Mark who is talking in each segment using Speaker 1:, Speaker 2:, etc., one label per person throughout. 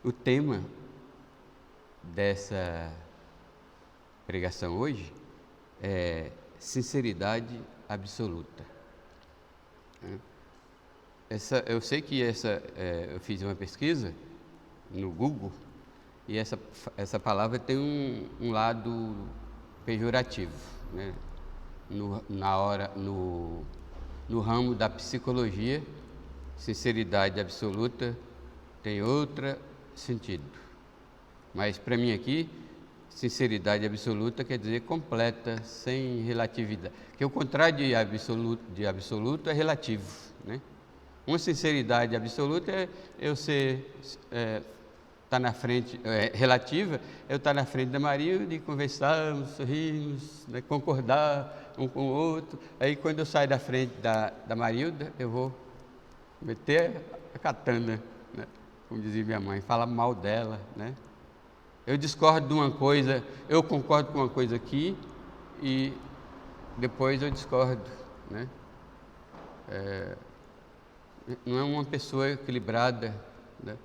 Speaker 1: O tema dessa pregação hoje é sinceridade absoluta. Eu sei que eu fiz uma pesquisa no Google e essa palavra tem um lado pejorativo, né? No ramo da psicologia, sinceridade absoluta tem outro sentido. Mas para mim aqui, sinceridade absoluta quer dizer completa, sem relatividade. Porque o contrário de absoluto é relativo, né? Uma sinceridade absoluta é eu estar na frente, relativa, eu estar na frente da Marilda e conversarmos, sorrirmos, né, concordar um com o outro. Aí quando eu saio da frente da Marilda, eu vou meter a katana, né, como dizia minha mãe, falar mal dela, né? Eu discordo de uma coisa, eu concordo com uma coisa aqui e depois eu discordo, né? Não é uma pessoa equilibrada, né?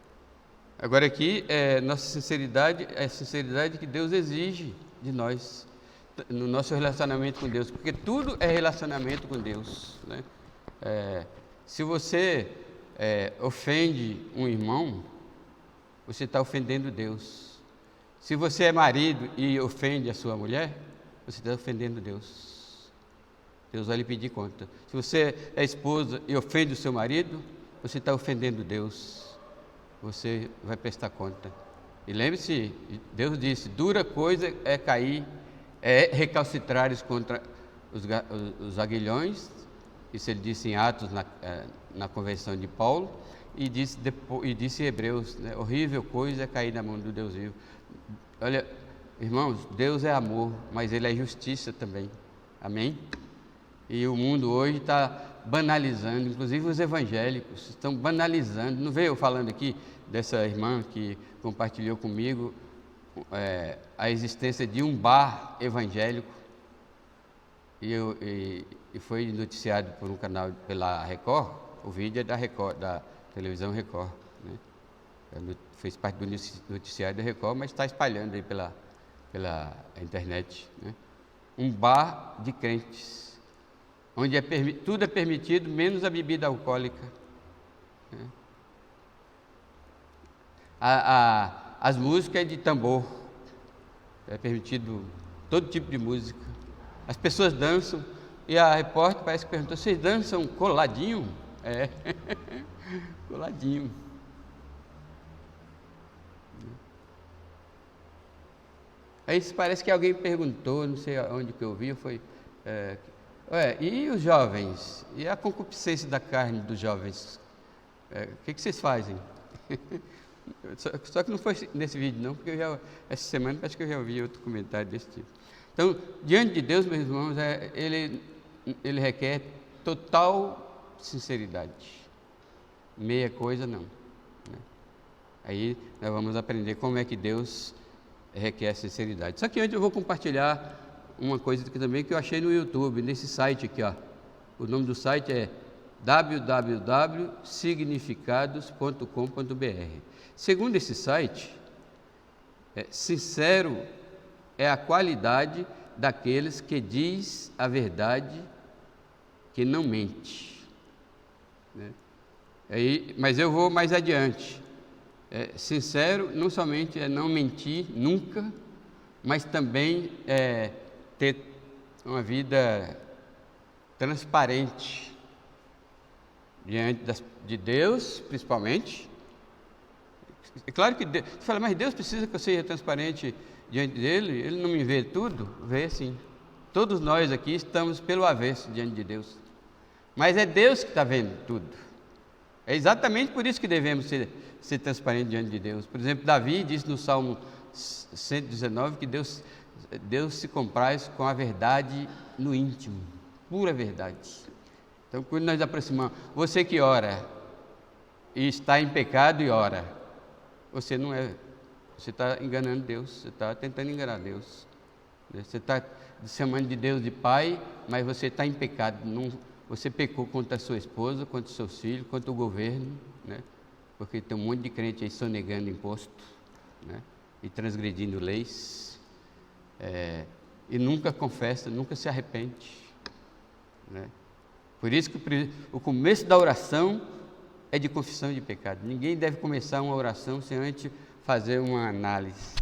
Speaker 1: Agora aqui, nossa sinceridade é a sinceridade que Deus exige de nós, no nosso relacionamento com Deus, porque tudo é relacionamento com Deus, né? Se você ofende um irmão, você está ofendendo Deus. Se você é marido e ofende a sua mulher, você está ofendendo Deus. Deus vai lhe pedir conta. Se você é esposa e ofende o seu marido, você está ofendendo Deus. Você vai prestar conta. E lembre-se, Deus disse, dura coisa é cair, é recalcitrares contra os aguilhões. Isso ele disse em Atos, na convenção de Paulo, e disse em Hebreus, né, horrível coisa é cair na mão do Deus vivo. Olha, irmãos, Deus é amor, mas Ele é justiça também. Amém? E o mundo hoje está banalizando, inclusive os evangélicos estão banalizando. Não veio eu falando aqui dessa irmã que compartilhou comigo a existência de um bar evangélico e foi noticiado por um canal pela Record. O vídeo é da Record, da televisão Record, né? Fez parte do noticiário da Record, mas está espalhando aí pela internet, né? Um bar de crentes, onde tudo é permitido, menos a bebida alcoólica, né? As músicas é de tambor, é permitido todo tipo de música. As pessoas dançam, e a repórter parece que perguntou, vocês dançam coladinho? Coladinho. Aí parece que alguém perguntou, não sei onde que eu vi, e os jovens? E a concupiscência da carne dos jovens? O que vocês fazem? Só que não foi nesse vídeo não, porque essa semana acho que eu já ouvi outro comentário desse tipo. Então, diante de Deus, meus irmãos, ele requer total sinceridade. Meia coisa não, né? Aí nós vamos aprender como é que Deus requer sinceridade. Só que antes eu vou compartilhar uma coisa também que eu achei no YouTube, nesse site aqui, ó. O nome do site é www.significados.com.br. Segundo esse site, sincero é a qualidade daqueles que diz a verdade, que não mente, né? Mas eu vou mais adiante. Sincero não somente é não mentir nunca, mas também ter uma vida transparente diante de Deus, principalmente. É claro que Deus, você fala, mas Deus precisa que eu seja transparente diante dele? Ele não me vê tudo? Vê sim. Todos nós aqui estamos pelo avesso diante de Deus. Mas é Deus que está vendo tudo. É exatamente por isso que devemos ser transparentes diante de Deus. Por exemplo, Davi disse no Salmo 119 que Deus se compraz com a verdade no íntimo, pura verdade. Então, quando nós aproximamos, você que ora e está em pecado e ora, você está enganando Deus, você está tentando enganar Deus. Você está chamando de Deus de Pai, mas você está em pecado. Você pecou contra a sua esposa, contra os seus filhos, contra o governo, né? porque tem um monte de crente aí sonegando imposto, né? E transgredindo leis, e nunca confessa, nunca se arrepende, né? Por isso que o começo da oração é de confissão de pecado. Ninguém deve começar uma oração sem antes fazer uma análise.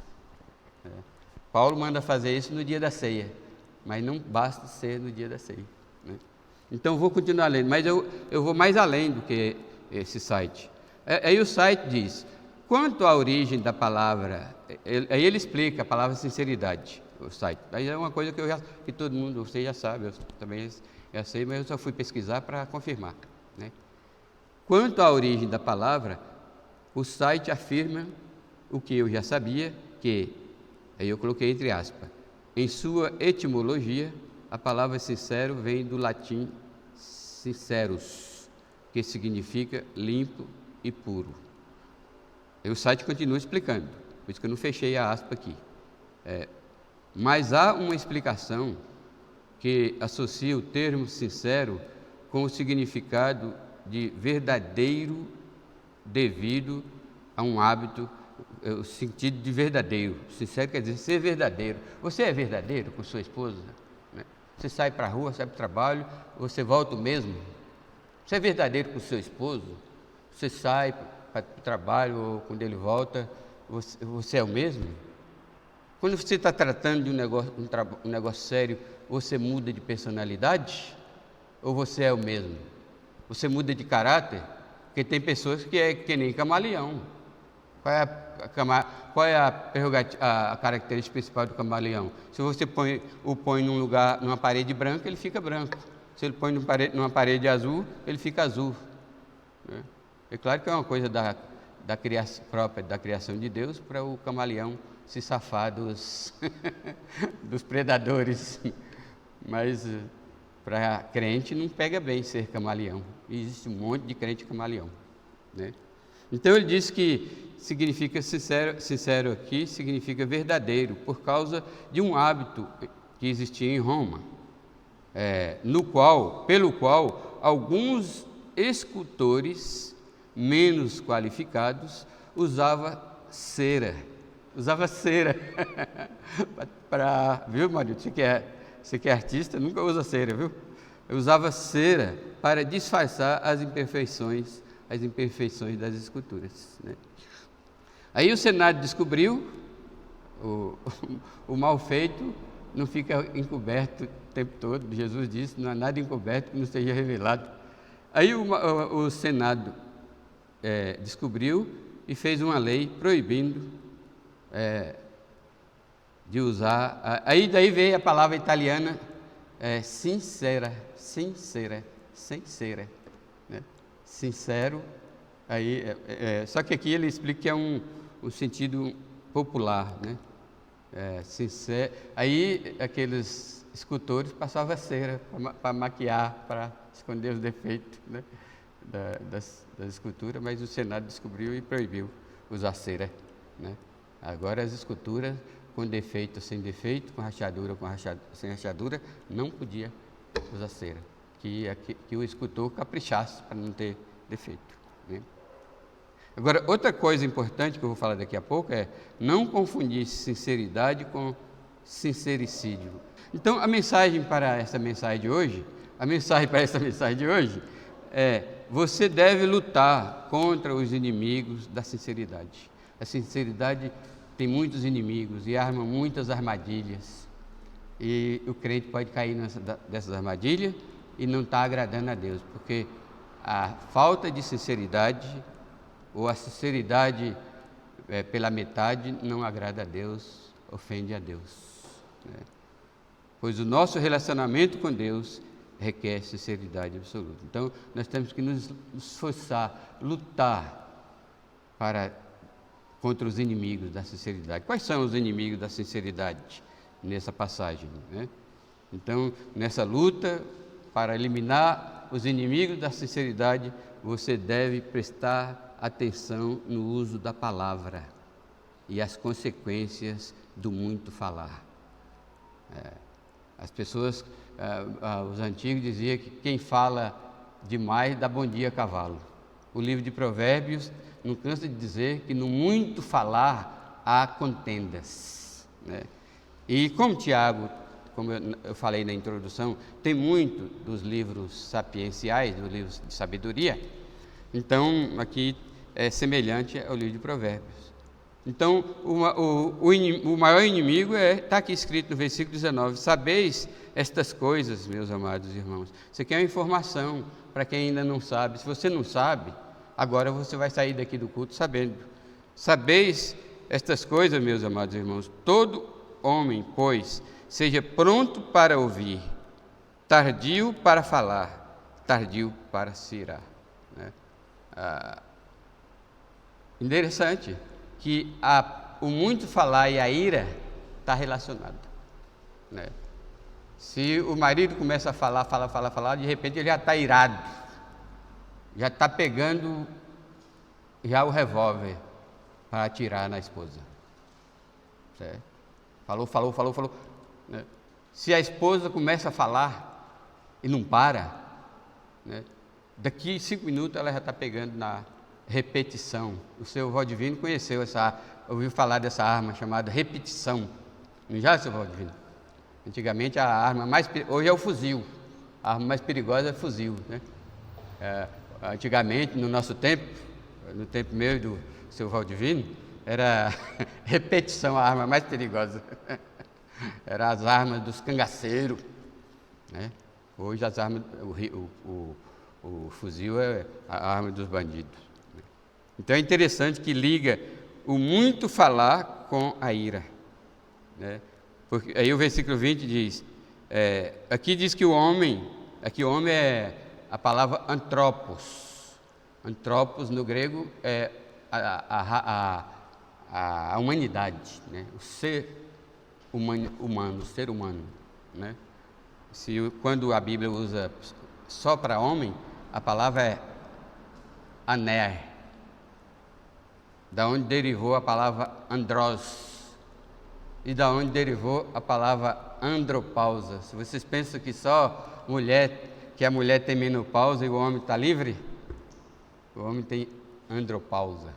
Speaker 1: Paulo manda fazer isso no dia da ceia, mas não basta ser no dia da ceia, né? Então vou continuar lendo, mas eu vou mais além do que esse site. Aí o site diz, quanto à origem da palavra, aí ele explica a palavra sinceridade, o site. Aí é uma coisa que todo mundo, você já sabe, eu também já sei, mas eu só fui pesquisar para confirmar, né? Quanto à origem da palavra, o site afirma o que eu já sabia, que, aí eu coloquei entre aspas, em sua etimologia, a palavra sincero vem do latim sincerus, que significa limpo e puro. E o site continua explicando, por isso que eu não fechei a aspa aqui. Mas há uma explicação que associa o termo sincero com o significado de verdadeiro devido a um hábito, o sentido de verdadeiro. Sincero quer dizer ser verdadeiro. Você é verdadeiro com sua esposa, né? Você sai para a rua, sai para o trabalho, você volta o mesmo? Você é verdadeiro com seu esposo? Você sai para o trabalho ou quando ele volta, você é o mesmo? Quando você está tratando de um negócio sério, você muda de personalidade? Ou você é o mesmo? Você muda de caráter? Porque tem pessoas que é que nem camaleão. Qual é a característica principal do camaleão? Se você o põe num lugar, numa parede branca, ele fica branco. Se ele põe numa parede azul, ele fica azul, né? É claro que é uma coisa da criação própria, da criação de Deus, para o camaleão se safar dos predadores. Mas para crente não pega bem ser camaleão. E existe um monte de crente camaleão, né? Então ele diz que significa sincero aqui, significa verdadeiro, por causa de um hábito que existia em Roma, pelo qual alguns escultores menos qualificados usavam cera. Viu, marido? Você que é artista, nunca usa cera, viu? Eu usava cera para disfarçar as imperfeições das esculturas, né? Aí o Senado descobriu o mal feito não fica encoberto o tempo todo. Jesus disse, não há nada encoberto que não seja revelado. Aí o Senado descobriu e fez uma lei proibindo de usar. Aí daí veio a palavra italiana sincera, né? Sincero. Aí, só que aqui ele explica que é um sentido popular, né? Sincero. Aí aqueles escultores passavam cera para maquiar, para esconder os defeitos, né, das esculturas, mas o Senado descobriu e proibiu usar cera, né? Agora as esculturas com defeito, sem defeito, com rachadura, sem rachadura, não podia usar cera, que o escultor caprichasse para não ter defeito, né? Agora, outra coisa importante que eu vou falar daqui a pouco é não confundir sinceridade com sincericídio. Então, a mensagem para essa mensagem de hoje é: você deve lutar contra os inimigos da sinceridade. A sinceridade tem muitos inimigos e arma muitas armadilhas. E o crente pode cair dessas armadilhas e não está agradando a Deus, porque a falta de sinceridade ou a sinceridade pela metade não agrada a Deus, ofende a Deus, né? Pois o nosso relacionamento com Deus requer sinceridade absoluta. Então, nós temos que nos esforçar, lutar contra os inimigos da sinceridade. Quais são os inimigos da sinceridade nessa passagem, né? Então, nessa luta para eliminar os inimigos da sinceridade, você deve prestar atenção no uso da palavra e as consequências do muito falar. As pessoas, os antigos diziam que quem fala demais dá bom dia a cavalo. O livro de Provérbios não cansa de dizer que no muito falar há contendas, né? E como Tiago, como eu falei na introdução, tem muito dos livros sapienciais, dos livros de sabedoria, então aqui é semelhante ao livro de Provérbios. Então, o maior inimigo está aqui escrito no versículo 19: sabeis estas coisas, meus amados irmãos. Isso aqui é uma informação para quem ainda não sabe. Se você não sabe, agora você vai sair daqui do culto sabendo. Sabeis estas coisas, meus amados irmãos. Todo homem, pois, seja pronto para ouvir, tardio para falar, tardio para se irar. Né? Interessante que o muito falar e a ira está relacionado, né? Se o marido começa a falar, de repente ele já está irado, já está pegando já o revólver para atirar na esposa, certo? Falou, né? Se a esposa começa a falar e não para, né? Daqui 5 minutos ela já está pegando na repetição. O seu Valdivino ouviu falar dessa arma chamada repetição, não já, seu Valdivino? Antigamente a arma hoje é o fuzil, a arma mais perigosa é o fuzil, né? Antigamente, no nosso tempo, no tempo meu e do seu Valdivino, era repetição a arma mais perigosa. Era as armas dos cangaceiros, né? Hoje as armas, o fuzil é a arma dos bandidos. Então é interessante que liga o muito falar com a ira, né? Porque aí o versículo 20 diz, aqui diz que o homem é a palavra antropos. Antropos no grego é a humanidade, né? O ser humano, o ser humano, né? Quando a Bíblia usa só para homem, a palavra é aner, da onde derivou a palavra andros, e da onde derivou a palavra andropausa. Se vocês pensam que só que a mulher tem menopausa e o homem está livre, o homem tem andropausa,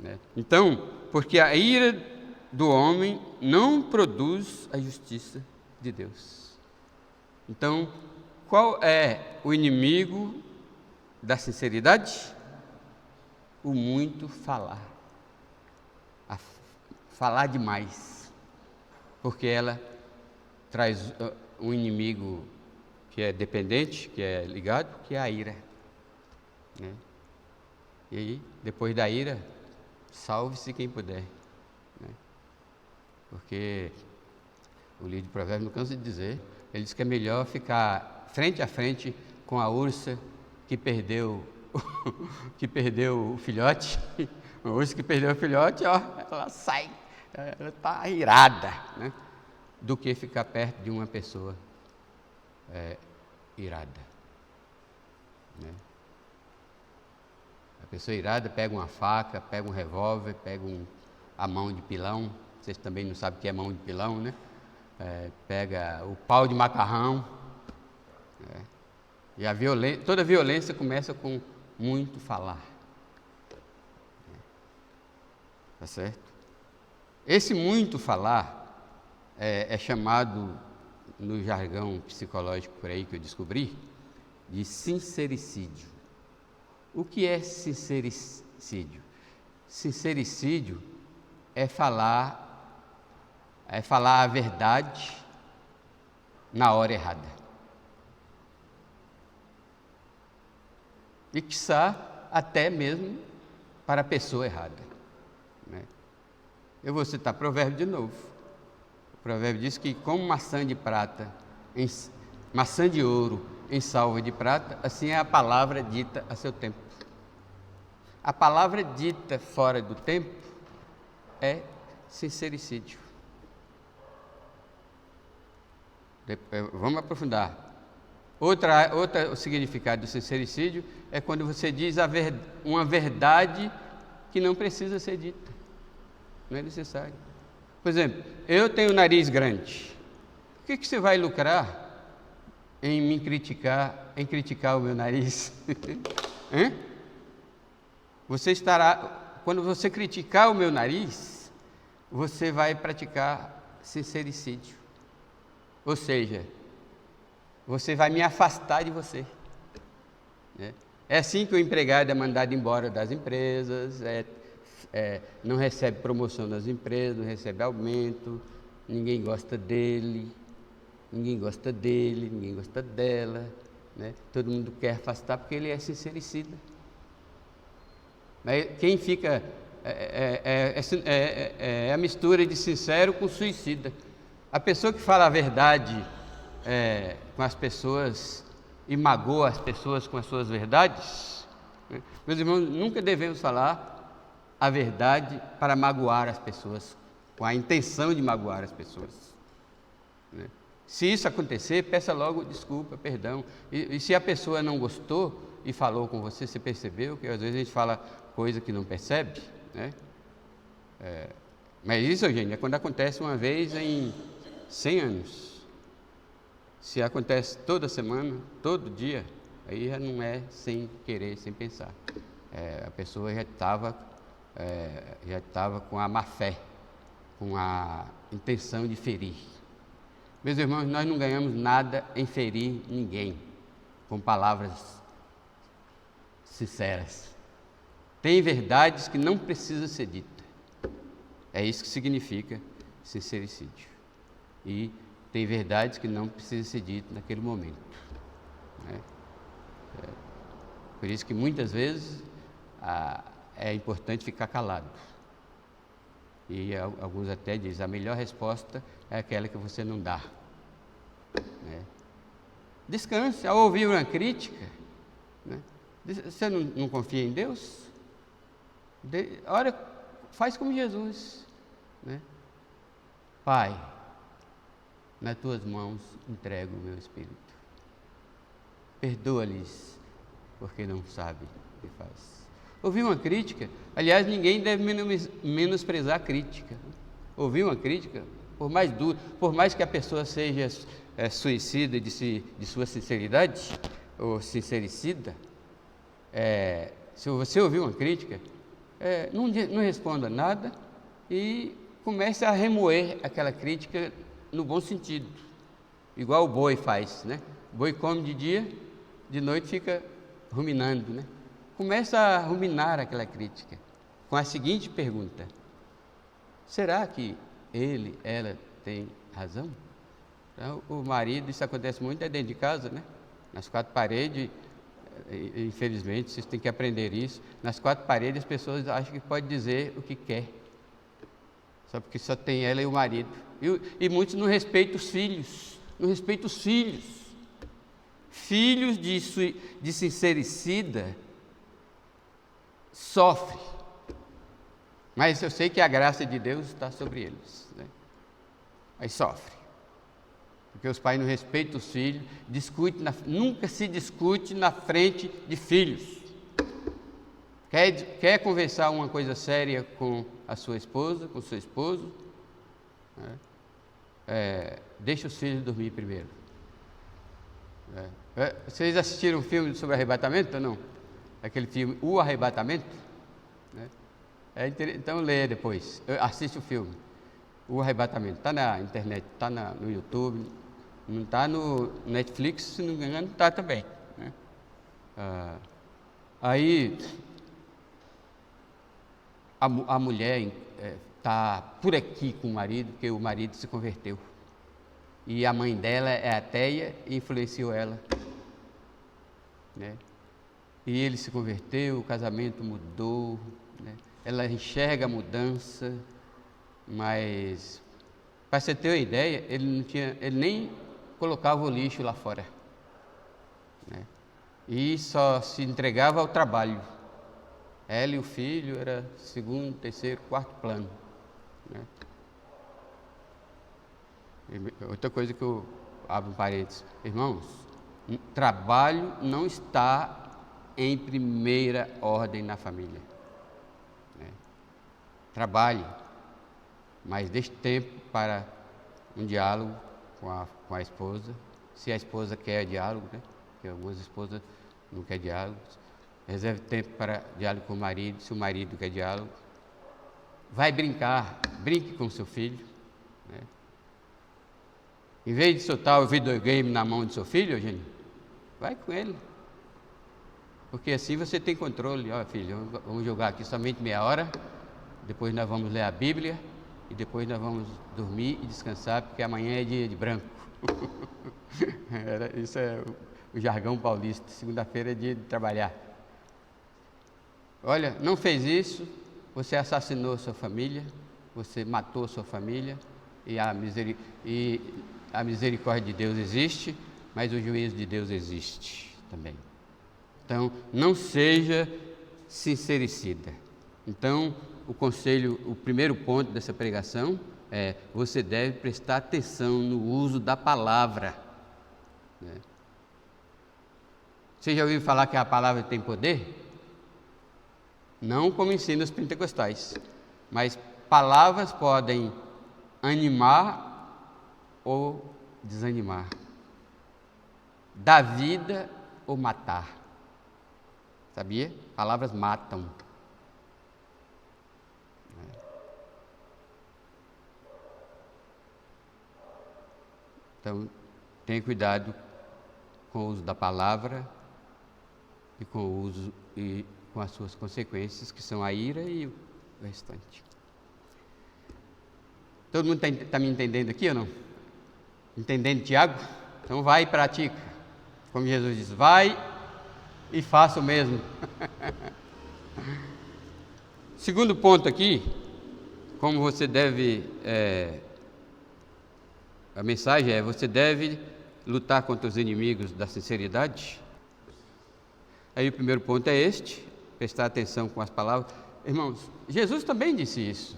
Speaker 1: né? Então, porque a ira do homem não produz a justiça de Deus. Então, qual é o inimigo da sinceridade? O muito falar. Falar demais. Porque ela traz um inimigo que é dependente, que é ligado, que é a ira, né? E aí, depois da ira, salve-se quem puder, né? Porque o livro de Provérbios não cansa de dizer, ele diz que é melhor ficar frente a frente com a ursa que perdeu o filhote. A ursa que perdeu o filhote, ó, ela sai, ela está irada, né? Do que ficar perto de uma pessoa irada, né? A pessoa irada pega uma faca, pega um revólver, pega a mão de pilão. Vocês também não sabem o que é mão de pilão, né? Pega o pau de macarrão, né? E toda violência começa com muito falar, tá certo? Esse muito falar é chamado, no jargão psicológico por aí que eu descobri, de sincericídio. O que é sincericídio? Sincericídio é falar a verdade na hora errada. E quiçá até mesmo para a pessoa errada, né? Eu vou citar provérbio de novo. O provérbio diz que como maçã de ouro em salva de prata, assim é a palavra dita a seu tempo. A palavra dita fora do tempo é sincericídio. Vamos aprofundar. O significado do sincericídio é quando você diz uma verdade que não precisa ser dita, não é necessário. Por exemplo, eu tenho nariz grande. O que você vai lucrar em criticar o meu nariz? quando você criticar o meu nariz, você vai praticar sincericídio. Ou seja, você vai me afastar de você. Né? É assim que o empregado é mandado embora das empresas, não recebe promoção das empresas, não recebe aumento, ninguém gosta dele, ninguém gosta dela, né? Todo mundo quer afastar porque ele é sincericida. Mas quem fica é a mistura de sincero com suicida. A pessoa que fala a verdade com as pessoas e magoa as pessoas com as suas verdades, né? Meus irmãos, nunca devemos falar a verdade para magoar as pessoas, com a intenção de magoar as pessoas, né? Se isso acontecer, peça logo desculpa, perdão. E se a pessoa não gostou e falou com você, você percebeu que às vezes a gente fala coisa que não percebe, né? Mas isso, gente, é quando acontece uma vez em 100 anos. Se acontece toda semana, todo dia, aí já não é sem querer, sem pensar. A pessoa já estava com a má fé, com a intenção de ferir. Meus irmãos, nós não ganhamos nada em ferir ninguém com palavras sinceras. Tem verdades que não precisam ser ditas. É isso que significa sincericídio. E tem verdades que não precisam ser ditas naquele momento, né? Por isso que muitas vezes é importante ficar calado. E alguns até dizem, a melhor resposta é aquela que você não dá, né? Descanse ao ouvir uma crítica, né? Você não confia em Deus? Ora, faz como Jesus, né? Pai, nas tuas mãos entrego o meu espírito. Perdoa-lhes, porque não sabem o que faz. Ouvir uma crítica, aliás, ninguém deve menosprezar a crítica. Ouvir uma crítica, por mais dura, por mais que a pessoa seja suicida de sua sinceridade, ou sincericida, se você ouvir uma crítica, não responda nada e comece a remoer aquela crítica no bom sentido, igual o boi faz, né? O boi come de dia, de noite fica ruminando, né? Começa a ruminar aquela crítica com a seguinte pergunta: será que ela tem razão? Então, o marido, isso acontece muito dentro de casa, né? Nas quatro paredes, infelizmente, vocês têm que aprender isso. Nas quatro paredes, as pessoas acham que pode dizer o que quer, só porque só tem ela e o marido. E muitos não respeitam os filhos, Filhos de sincericida sofrem, mas eu sei que a graça de Deus está sobre eles, né? Mas sofrem, porque os pais não respeitam os filhos, nunca se discute na frente de filhos. Quer conversar uma coisa séria com a sua esposa, com o seu esposo, né? Deixa os filhos dormir primeiro. Vocês assistiram um filme sobre arrebatamento ou não? Aquele filme, O Arrebatamento, né? Então leia depois, assiste o filme, O Arrebatamento. Está na internet, está no YouTube, não está no Netflix, se não me engano, está também, né? Aí a mulher está por aqui com o marido, porque o marido se converteu. E a mãe dela é ateia e influenciou ela, né? E ele se converteu, o casamento mudou, né? Ela enxerga a mudança, mas, para você ter uma ideia, ele nem colocava o lixo lá fora, né? E só se entregava ao trabalho. Ela e o filho era segundo, terceiro, quarto plano, né? Outra coisa que eu abro um parênteses, irmãos, trabalho não está em primeira ordem na família, né? Trabalhe, mas deixe tempo para um diálogo com a esposa, se a esposa quer diálogo, né? Porque algumas esposas não querem diálogo. reserve tempo para diálogo com o marido, se o marido quer diálogo. Vai brincar, brinque com seu filho. Né? Em vez de soltar o videogame na mão do seu filho, Eugênio, vai com ele. Porque assim você tem controle. Ó, filho, vamos jogar aqui somente meia hora, depois nós vamos ler a Bíblia e depois nós vamos dormir e descansar, porque amanhã é dia de branco. Isso é o jargão paulista. Segunda-feira é dia de trabalhar. Olha, não fez isso, você assassinou sua família, você matou sua família, e a misericórdia de Deus existe, mas o juízo de Deus existe também. Então, não seja sincericida. Então, o primeiro ponto dessa pregação é: você deve prestar atenção no uso da palavra. Né? Você já ouviu falar que a palavra tem poder? Não como ensinam os pentecostais, mas palavras podem animar ou desanimar, dar vida ou matar. Sabia? Palavras matam. Então, tenha cuidado com o uso da palavra e com o uso e com as suas consequências, que são a ira e o restante. Todo mundo está me entendendo aqui ou não? Entendendo, Tiago? Então vai e pratica. Como Jesus diz, vai e faça o mesmo. Segundo ponto aqui, como você deve... a mensagem é: você deve lutar contra os inimigos da sinceridade. Aí o primeiro ponto é este: prestar atenção com as palavras. Irmãos, Jesus também disse isso: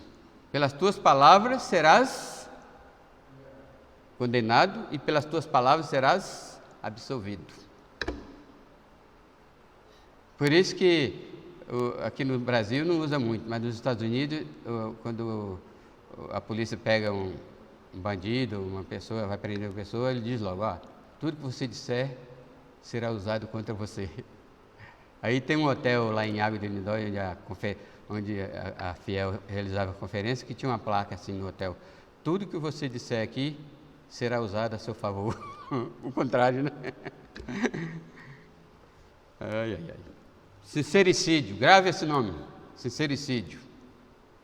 Speaker 1: pelas tuas palavras serás condenado e pelas tuas palavras serás absolvido. Por isso que aqui no Brasil não usa muito, mas nos Estados Unidos, quando a polícia pega um bandido, uma pessoa, vai prender uma pessoa, ele diz logo: tudo que você disser será usado contra você. Aí tem um hotel lá em Água de Lindóia, onde a Fiel realizava a conferência, que tinha uma placa assim no hotel: tudo que você disser aqui será usado a seu favor. O contrário, né? Ai. Sincericídio, grave esse nome: sincericídio.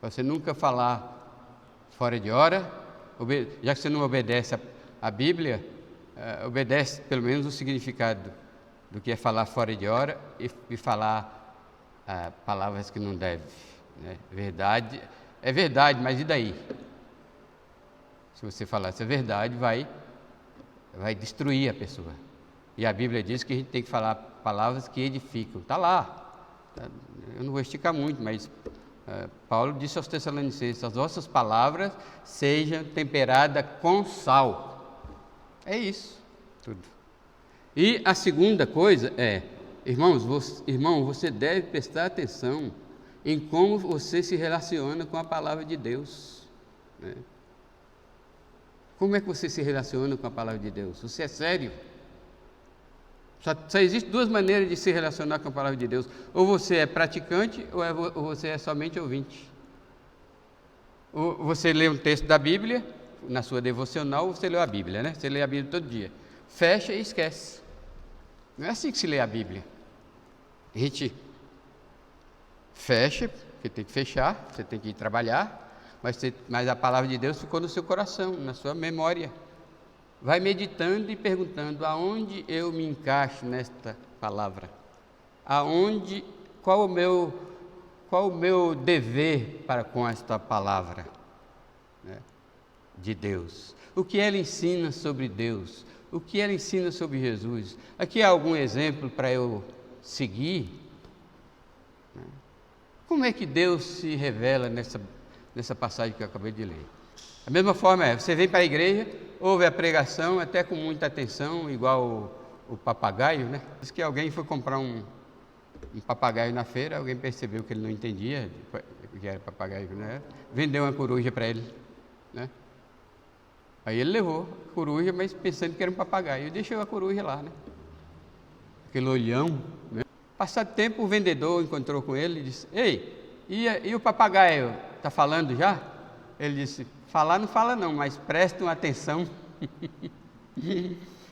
Speaker 1: Você nunca falar fora de hora. Já que você não obedece a Bíblia, obedece pelo menos o significado do que é falar fora de hora e falar palavras que não deve. Né? Verdade, é verdade, mas e daí? Se você falar essa verdade, vai destruir a pessoa. E a Bíblia diz que a gente tem que falar palavras que edificam. Está lá. Eu não vou esticar muito, mas Paulo disse aos Tessalonicenses: as vossas palavras sejam temperadas com sal. É isso, tudo. E a segunda coisa é: irmão, você deve prestar atenção em como você se relaciona com a palavra de Deus. Né? Como é que você se relaciona com a palavra de Deus? Você é sério? Só existem duas maneiras de se relacionar com a palavra de Deus: ou você é praticante, ou você é somente ouvinte. Ou você lê um texto da Bíblia, na sua devocional, você lê a Bíblia, né? Você lê a Bíblia todo dia, fecha e esquece. Não é assim que se lê a Bíblia. A gente fecha, porque tem que fechar, você tem que ir trabalhar, mas a palavra de Deus ficou no seu coração, na sua memória. Vai meditando e perguntando: aonde eu me encaixo nesta palavra? Qual o meu dever para com esta palavra, né, de Deus? O que ela ensina sobre Deus? O que ela ensina sobre Jesus? Aqui há algum exemplo para eu seguir? Como é que Deus se revela nessa passagem que eu acabei de ler? Da mesma forma você vem para a igreja, ouve a pregação até com muita atenção, igual o papagaio, né? Diz que alguém foi comprar um papagaio na feira, alguém percebeu que ele não entendia o que era papagaio, né? Vendeu uma coruja para ele, né? Aí ele levou a coruja, mas pensando que era um papagaio, e deixou a coruja lá, né? Aquele olhão, né? Passado tempo, o vendedor encontrou com ele e disse: ei, e o papagaio, está falando já? Ele disse: falar não fala não, mas prestem atenção.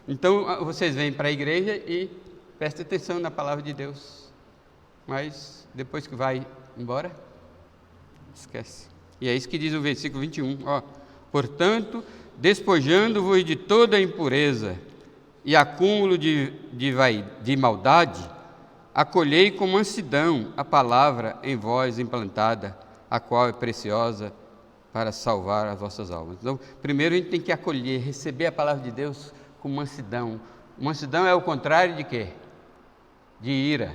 Speaker 1: Então, vocês vêm para a igreja e prestem atenção na palavra de Deus, mas depois que vai embora, esquece. E é isso que diz o versículo 21, ó: portanto, despojando-vos de toda a impureza e acúmulo de maldade, acolhei com mansidão a palavra em vós implantada, a qual é preciosa para salvar as vossas almas. Então, primeiro a gente tem que acolher, receber a palavra de Deus com mansidão. Mansidão é o contrário de quê? De ira,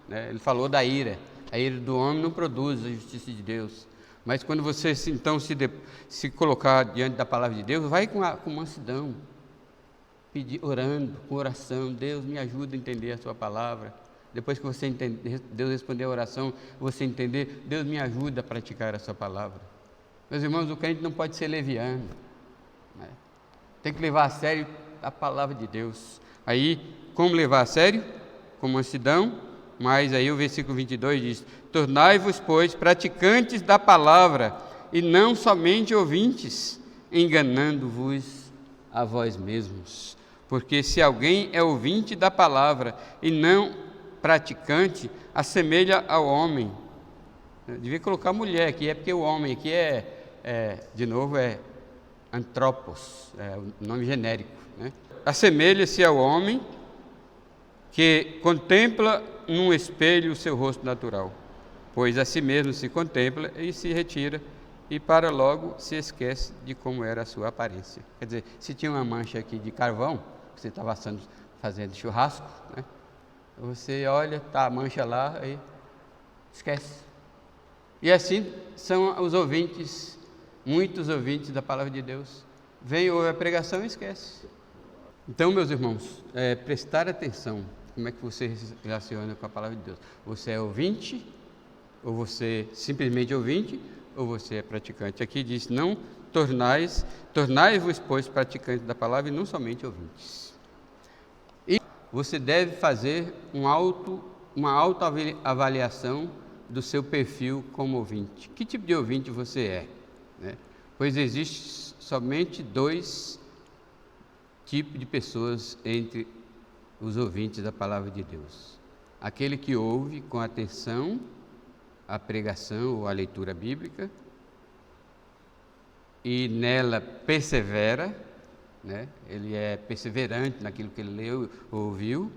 Speaker 1: né? Ele falou da ira. A ira do homem não produz a justiça de Deus. Mas quando você então se colocar diante da palavra de Deus, vai com mansidão, orando, com oração: Deus, me ajuda a entender a sua palavra. Depois que você entender, Deus responder a oração, você entender: Deus, me ajuda a praticar a sua palavra. Meus irmãos, o crente não pode ser leviano, né? Tem que levar a sério a palavra de Deus. Aí, como levar a sério? Com mansidão. Mas aí o versículo 22 diz: tornai-vos, pois, praticantes da palavra, e não somente ouvintes, enganando-vos a vós mesmos. Porque se alguém é ouvinte da palavra e não praticante, assemelha ao homem. Eu devia colocar mulher aqui, é porque o homem aqui de novo, é antropos, é o nome genérico, né? Assemelha-se ao homem que contempla num espelho o seu rosto natural, pois a si mesmo se contempla e se retira, e para logo se esquece de como era a sua aparência. Quer dizer, se tinha uma mancha aqui de carvão, você estava fazendo churrasco, né? Você olha, tá a mancha lá, aí esquece. E assim são os ouvintes, muitos ouvintes da palavra de Deus. Vem, ouve a pregação e esquece. Então, meus irmãos, prestar atenção. Como é que você se relaciona com a palavra de Deus? Você é ouvinte, ou você simplesmente ouvinte, ou você é praticante? Aqui diz: não tornai-vos, pois, praticantes da palavra e não somente ouvintes. E você deve fazer uma autoavaliação do seu perfil como ouvinte. Que tipo de ouvinte você é, né? Pois existe somente dois tipos de pessoas entre os ouvintes da palavra de Deus: aquele que ouve com atenção a pregação ou a leitura bíblica e nela persevera, né? Ele é perseverante naquilo que ele leu ou ouviu,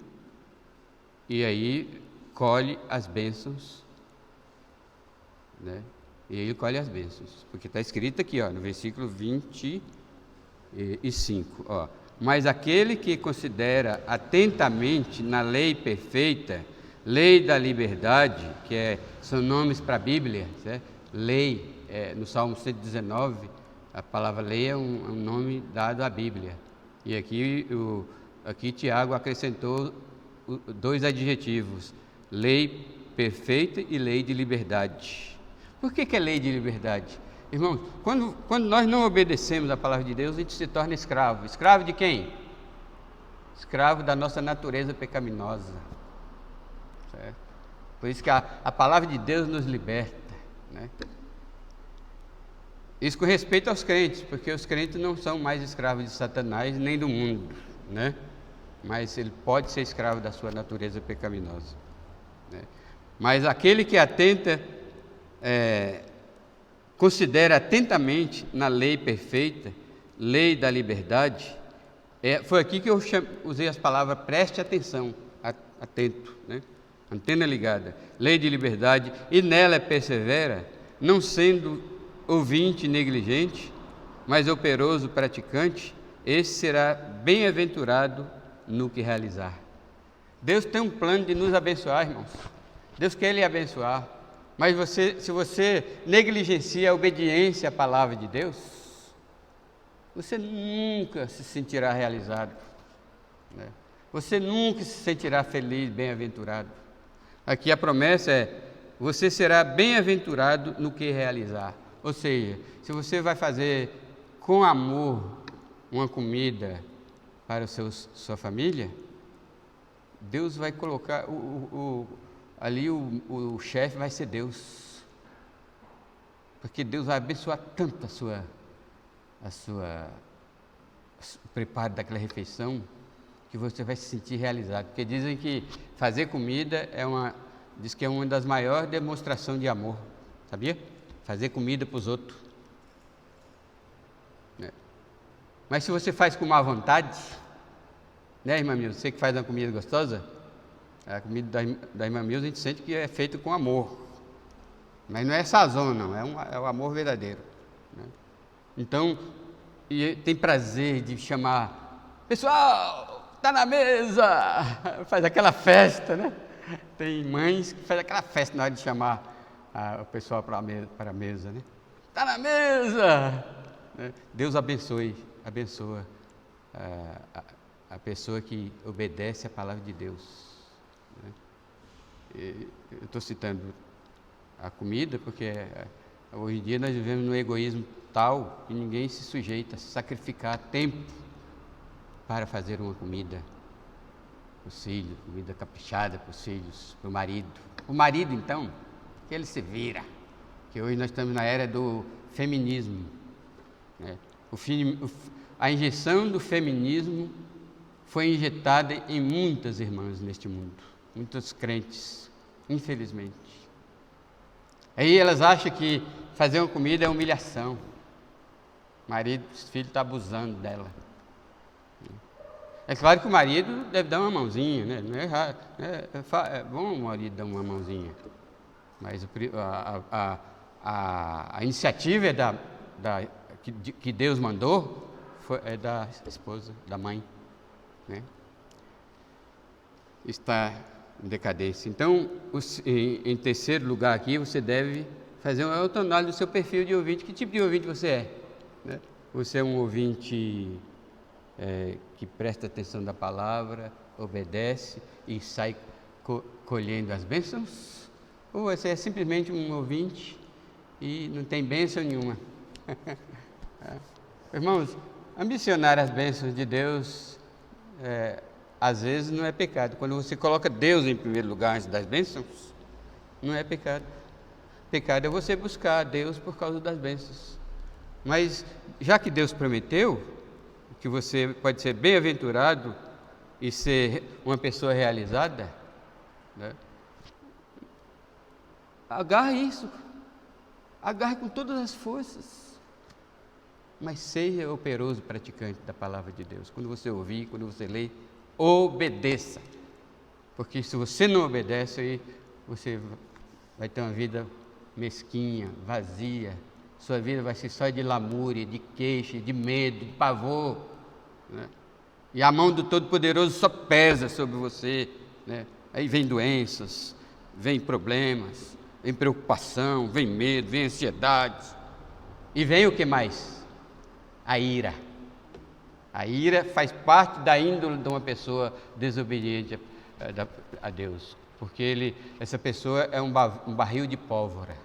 Speaker 1: e aí colhe as bênçãos, né? E ele colhe as bênçãos, porque está escrito aqui, ó, no versículo 25, ó: mas aquele que considera atentamente na lei perfeita, lei da liberdade, que são nomes para a Bíblia, certo? Lei, no Salmo 119, a palavra lei é um nome dado à Bíblia. E aqui Tiago acrescentou dois adjetivos: lei perfeita e lei de liberdade. Por que é lei de liberdade? Irmãos, quando nós não obedecemos a palavra de Deus, a gente se torna escravo. Escravo de quem? Escravo da nossa natureza pecaminosa, certo? Por isso que a palavra de Deus nos liberta, né? Isso com respeito aos crentes, porque os crentes não são mais escravos de Satanás nem do mundo, né? Mas ele pode ser escravo da sua natureza pecaminosa, né? Mas aquele que considera atentamente na lei perfeita, lei da liberdade, foi aqui que eu usei as palavras preste atenção, atento, né? Antena ligada, lei de liberdade, e nela persevera, não sendo ouvinte negligente, mas operoso praticante, esse será bem-aventurado no que realizar. Deus tem um plano de nos abençoar, irmãos. Deus quer lhe abençoar. Mas se você negligencia a obediência à palavra de Deus, você nunca se sentirá realizado, né? Você nunca se sentirá feliz, bem-aventurado. Aqui a promessa é: você será bem-aventurado no que realizar. Ou seja, se você vai fazer com amor uma comida para sua família, Deus vai colocar ali o chefe vai ser Deus, porque Deus vai abençoar tanto o preparo daquela refeição, que você vai se sentir realizado, porque dizem que fazer comida diz que é uma das maiores demonstrações de amor, sabia? Fazer comida para os outros. Mas se você faz com má vontade, né, irmã Milza? Você que faz uma comida gostosa, a comida da irmã Milza a gente sente que é feito com amor, mas não é sazão, não, é o amor verdadeiro, né? Então, e tem prazer de chamar, pessoal, está na mesa, faz aquela festa, né? Tem mães que fazem aquela festa na hora de chamar o pessoal para a mesa, né? Está na mesa! Deus abençoa a pessoa que obedece à palavra de Deus, né? Eu estou citando a comida porque hoje em dia nós vivemos num egoísmo tal que ninguém se sujeita a sacrificar tempo para fazer uma comida para os filhos, comida caprichada para os filhos, para o marido. O marido, então, que ele se vira, que hoje nós estamos na era do feminismo, né? A injeção do feminismo foi injetada em muitas irmãs neste mundo, muitos crentes, infelizmente. Aí elas acham que fazer uma comida é humilhação. O marido, o filho está abusando dela. É claro que o marido deve dar uma mãozinha, né? Não é errado, é bom o marido dar uma mãozinha, mas a iniciativa é que Deus mandou, é da esposa, da mãe, né? Está em decadência. Então, em terceiro lugar aqui, você deve fazer uma autoanálise do seu perfil de ouvinte. Que tipo de ouvinte você é, né? Você é um ouvinte que presta atenção da palavra, obedece e sai colhendo as bênçãos? Ou você é simplesmente um ouvinte e não tem bênção nenhuma? Irmãos, ambicionar as bênçãos de Deus, às vezes não é pecado. Quando você coloca Deus em primeiro lugar antes das bênçãos, não é pecado. Pecado é você buscar a Deus por causa das bênçãos. Mas, já que Deus prometeu que você pode ser bem-aventurado e ser uma pessoa realizada, né? Agarre isso, agarre com todas as forças. Mas seja operoso praticante da palavra de Deus. Quando você ouvir, quando você ler, obedeça. Porque se você não obedece, aí você vai ter uma vida mesquinha, vazia. Sua vida vai ser só de lamúria, de queixa, de medo, de pavor, né? E a mão do Todo-Poderoso só pesa sobre você, né? Aí vem doenças, vem problemas, vem preocupação, vem medo, vem ansiedade. E vem o que mais? A ira. A ira faz parte da índole de uma pessoa desobediente a Deus, porque essa pessoa é um barril de pólvora.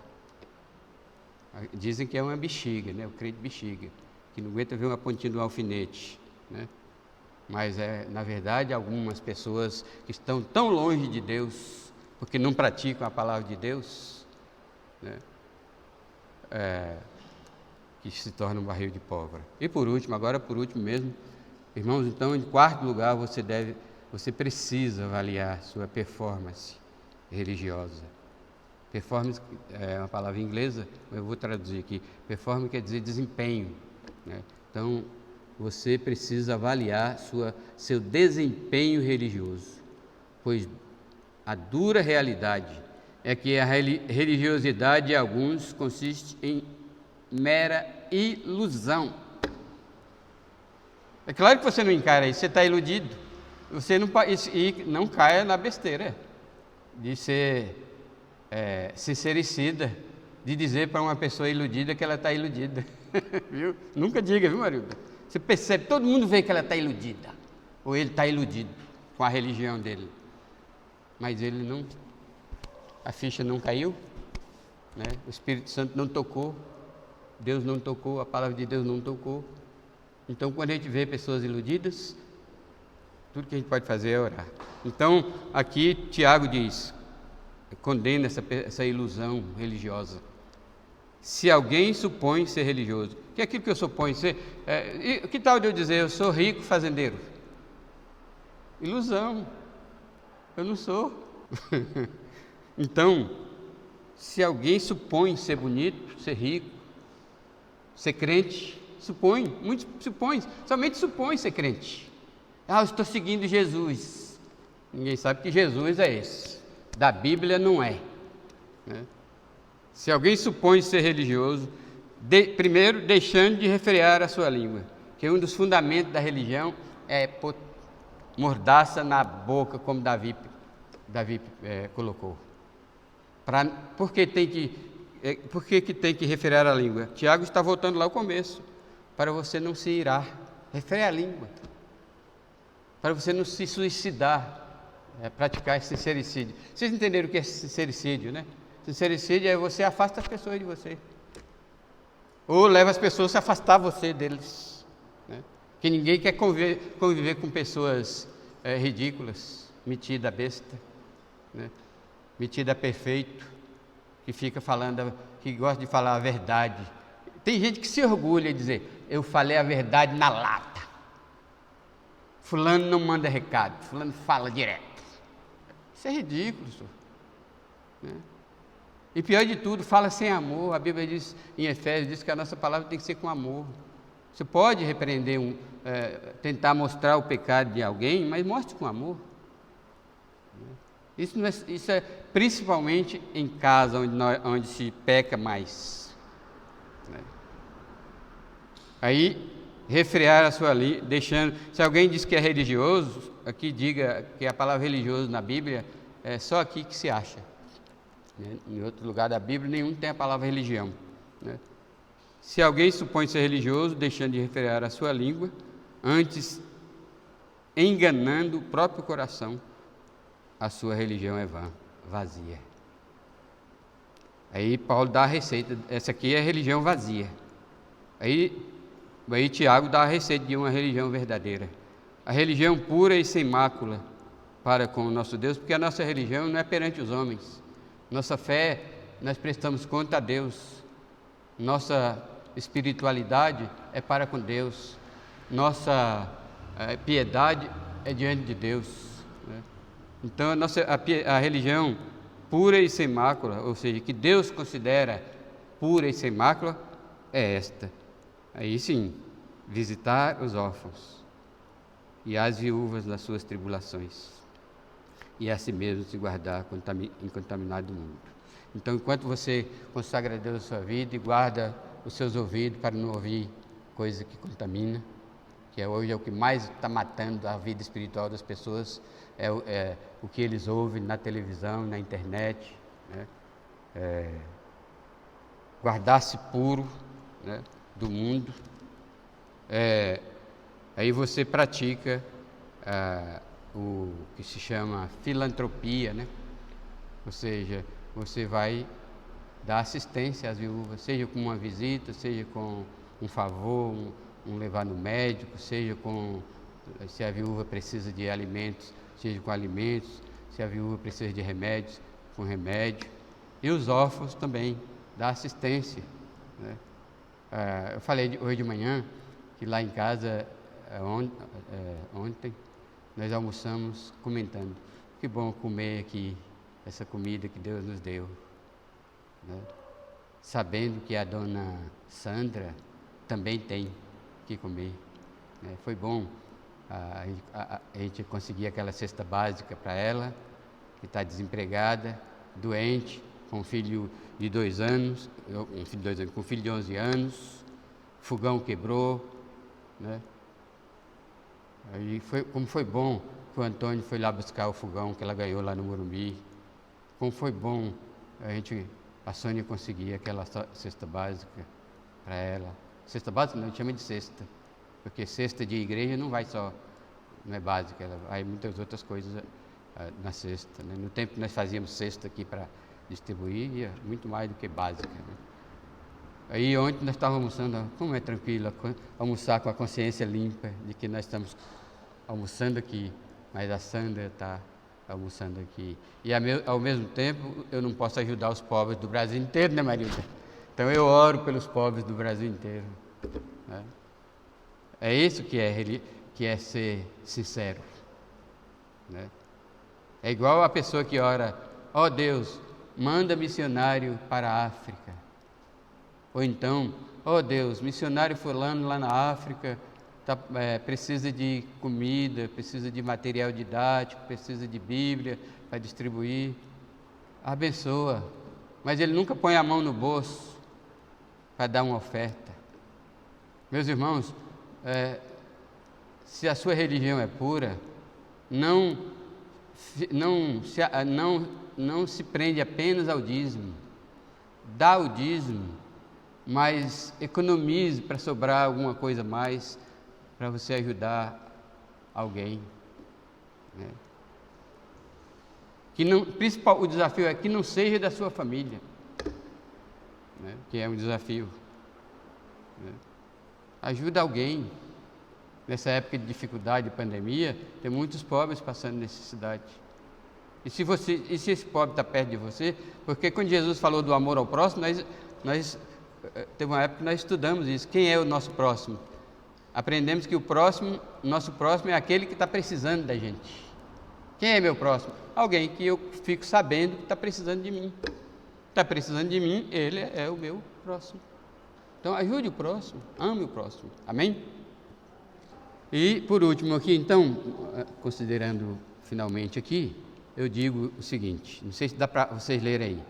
Speaker 1: Dizem que é uma bexiga, né? O crente bexiga, que não aguenta ver uma pontinha do alfinete, né? Mas na verdade, algumas pessoas que estão tão longe de Deus, porque não praticam a palavra de Deus, né? Que se torna um barril de pólvora. E por último mesmo, irmãos, então, em quarto lugar, você precisa avaliar sua performance religiosa. Performance é uma palavra inglesa, eu vou traduzir aqui. Performance quer dizer desempenho, né? Então, você precisa avaliar seu desempenho religioso, pois a dura realidade é que a religiosidade de alguns consiste em mera ilusão. É claro que você não encara isso, você está iludido. Você não caia na besteira de ser sincericida, de dizer para uma pessoa iludida que ela está iludida. Viu? Nunca diga, viu, Marilda? Você percebe, todo mundo vê que ela está iludida, ou ele está iludido com a religião dele, mas ele não, a ficha não caiu, né? O Espírito Santo não tocou, Deus não tocou, a palavra de Deus não tocou. Então, quando a gente vê pessoas iludidas, tudo que a gente pode fazer é orar. Então, aqui Tiago diz: condena essa ilusão religiosa. Se alguém supõe ser religioso, que é aquilo que eu suponho ser, que tal de eu dizer, eu sou rico fazendeiro? Ilusão, eu não sou. Então, se alguém supõe ser bonito, ser rico, ser crente, supõe, muitos supõem, somente supõe ser crente. Eu estou seguindo Jesus. Ninguém sabe que Jesus é esse, da Bíblia não é, né? Se alguém supõe ser religioso, primeiro deixando de refrear a sua língua, que um dos fundamentos da religião é pôr mordaça na boca, como Davi colocou. Por que tem que refrear a língua? Tiago está voltando lá ao começo, para você não se irar, refrear a língua, para você não se suicidar, praticar esse sincericídio. Vocês entenderam o que é sincericídio, né? Sincericídio é você afasta as pessoas de você, ou leva as pessoas a se afastar você deles, né? Que ninguém quer conviver com pessoas ridículas, metida besta, né? Metida perfeito, que fica falando, que gosta de falar a verdade. Tem gente que se orgulha de dizer, eu falei a verdade na lata. Fulano não manda recado, fulano fala direto. Isso é ridículo, senhor, né? E pior de tudo, fala sem amor. A Bíblia diz, em Efésios, diz que a nossa palavra tem que ser com amor. Você pode repreender, tentar mostrar o pecado de alguém, mas mostre com amor. Isso é principalmente em casa, onde se peca mais, né? Aí, refrear a sua língua, deixando... Se alguém diz que é religioso, aqui diga que a palavra religioso na Bíblia é só aqui que se acha, né? Em outro lugar da Bíblia, nenhum tem a palavra religião, né? Se alguém supõe ser religioso, deixando de refrear a sua língua, antes enganando o próprio coração, a sua religião é vã, vazia. Aí Paulo dá a receita, essa aqui é a religião vazia. Aí Tiago dá a receita de uma religião verdadeira. A religião pura e sem mácula para com o nosso Deus, porque a nossa religião não é perante os homens. Nossa fé, nós prestamos conta a Deus. Nossa espiritualidade é para com Deus. Nossa piedade é diante de Deus, né? Então, a religião pura e sem mácula, ou seja, que Deus considera pura e sem mácula, é esta. Aí sim, visitar os órfãos e as viúvas nas suas tribulações, e a si mesmo se guardar incontaminado do mundo. Então, enquanto você consagra a Deus a sua vida e guarda os seus ouvidos para não ouvir coisa que contamina, que hoje é o que mais está matando a vida espiritual das pessoas, é o que eles ouvem na televisão, na internet, né? Guardar-se puro, né, do mundo. Aí você pratica o que se chama filantropia, né? Ou seja, você vai dar assistência às viúvas, seja com uma visita, seja com um favor, um levar no médico, seja se a viúva precisa de alimentos, seja com alimentos, se a viúva precisa de remédios, com remédio. E os órfãos também, dar assistência, né? Eu falei hoje de manhã que lá em casa, ontem, nós almoçamos comentando, que bom comer aqui essa comida que Deus nos deu, né? Sabendo que a dona Sandra também tem que comer, né? Foi bom a gente conseguir aquela cesta básica para ela, que está desempregada, doente, com um filho de 2 anos, com um filho de 11 anos, fogão quebrou, né? Aí como foi bom que o Antônio foi lá buscar o fogão que ela ganhou lá no Morumbi. Como foi bom a Sônia conseguir aquela cesta básica para ela. Cesta básica não, a gente chama de cesta, porque cesta de igreja não é básica, ela vai muitas outras coisas na cesta, né? No tempo que nós fazíamos cesta aqui para distribuir, ia muito mais do que básica, né? Aí ontem nós estávamos almoçando, como é tranquilo almoçar com a consciência limpa de que nós estamos almoçando aqui, mas a Sandra está almoçando aqui. E ao mesmo tempo, eu não posso ajudar os pobres do Brasil inteiro, né, Marilda? Então eu oro pelos pobres do Brasil inteiro. Né? É isso que é ser sincero. Né? É igual a pessoa que ora: ó Deus, manda missionário para a África. Ou então: ó Deus, missionário fulano lá na África precisa de comida, precisa de material didático, precisa de Bíblia para distribuir. Abençoa. Mas ele nunca põe a mão no bolso para dar uma oferta. Meus irmãos, se a sua religião é pura, não se prende apenas ao dízimo. Dá o dízimo, mas economize para sobrar alguma coisa mais para você ajudar alguém. Né? O desafio é que não seja da sua família, né? Que é um desafio. Né? Ajuda alguém. Nessa época de dificuldade, de pandemia, tem muitos pobres passando necessidade. E se esse pobre está perto de você, porque quando Jesus falou do amor ao próximo, teve uma época que nós estudamos isso. Quem é o nosso próximo? Aprendemos que o nosso próximo é aquele que está precisando da gente. Quem é meu próximo? Alguém que eu fico sabendo que está precisando de mim. Está precisando de mim, ele é o meu próximo. Então ajude o próximo, ame o próximo. Amém? E por último aqui, então, considerando finalmente aqui, eu digo o seguinte, não sei se dá para vocês lerem aí.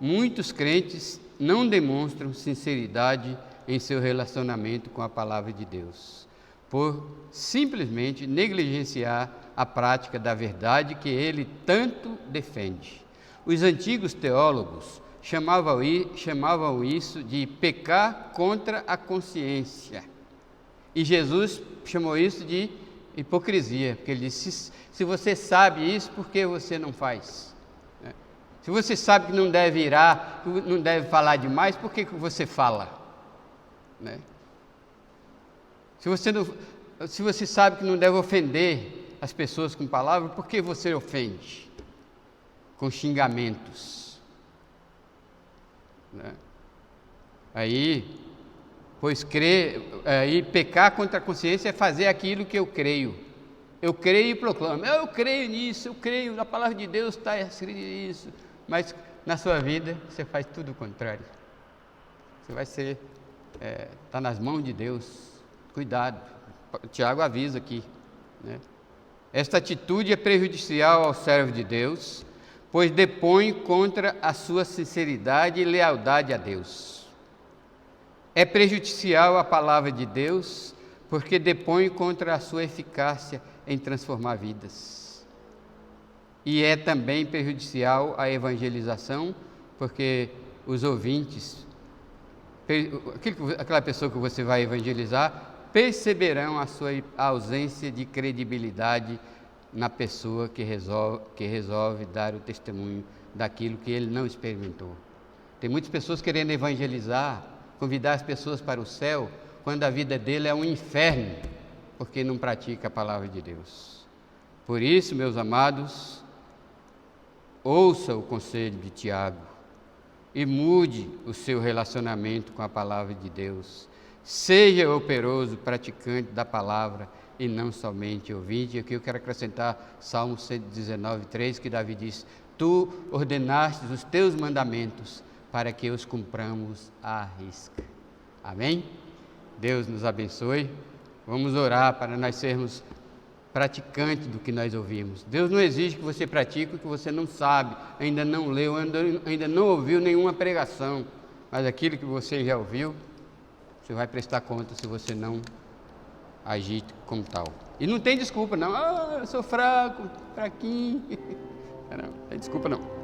Speaker 1: Muitos crentes não demonstram sinceridade em seu relacionamento com a palavra de Deus, por simplesmente negligenciar a prática da verdade que ele tanto defende. Os antigos teólogos chamavam isso de pecar contra a consciência. E Jesus chamou isso de hipocrisia, porque ele disse: se você sabe isso, por que você não faz? Se você sabe que não deve irar, não deve falar demais, por que você fala? Né? Se você sabe que não deve ofender as pessoas com palavras, por que você ofende? Com xingamentos. Né? Pecar contra a consciência é fazer aquilo que eu creio. Eu creio e proclamo. Eu creio nisso, eu creio na palavra de Deus, está escrito isso. Mas na sua vida você faz tudo o contrário. Você vai está nas mãos de Deus. Cuidado. O Tiago avisa aqui. Né? Esta atitude é prejudicial ao servo de Deus, pois depõe contra a sua sinceridade e lealdade a Deus. É prejudicial à palavra de Deus, porque depõe contra a sua eficácia em transformar vidas. E é também prejudicial à evangelização, porque os ouvintes, aquela pessoa que você vai evangelizar, perceberão a sua ausência de credibilidade na pessoa que resolve dar o testemunho daquilo que ele não experimentou. Tem muitas pessoas querendo evangelizar, convidar as pessoas para o céu, quando a vida dele é um inferno, porque não pratica a palavra de Deus. Por isso, meus amados, ouça o conselho de Tiago e mude o seu relacionamento com a palavra de Deus. Seja operoso praticante da palavra e não somente ouvinte. E aqui eu quero acrescentar Salmo 119, 3, que Davi diz: Tu ordenaste os teus mandamentos para que os cumpramos à risca. Amém? Deus nos abençoe. Vamos orar para nós sermos praticantes do que nós ouvimos. Deus não exige que você pratique o que você não sabe, ainda não leu, ainda não ouviu nenhuma pregação, mas aquilo que você já ouviu, você vai prestar conta se você não agir como tal. E não tem desculpa não, eu sou fraco, fraquinho, não tem desculpa não.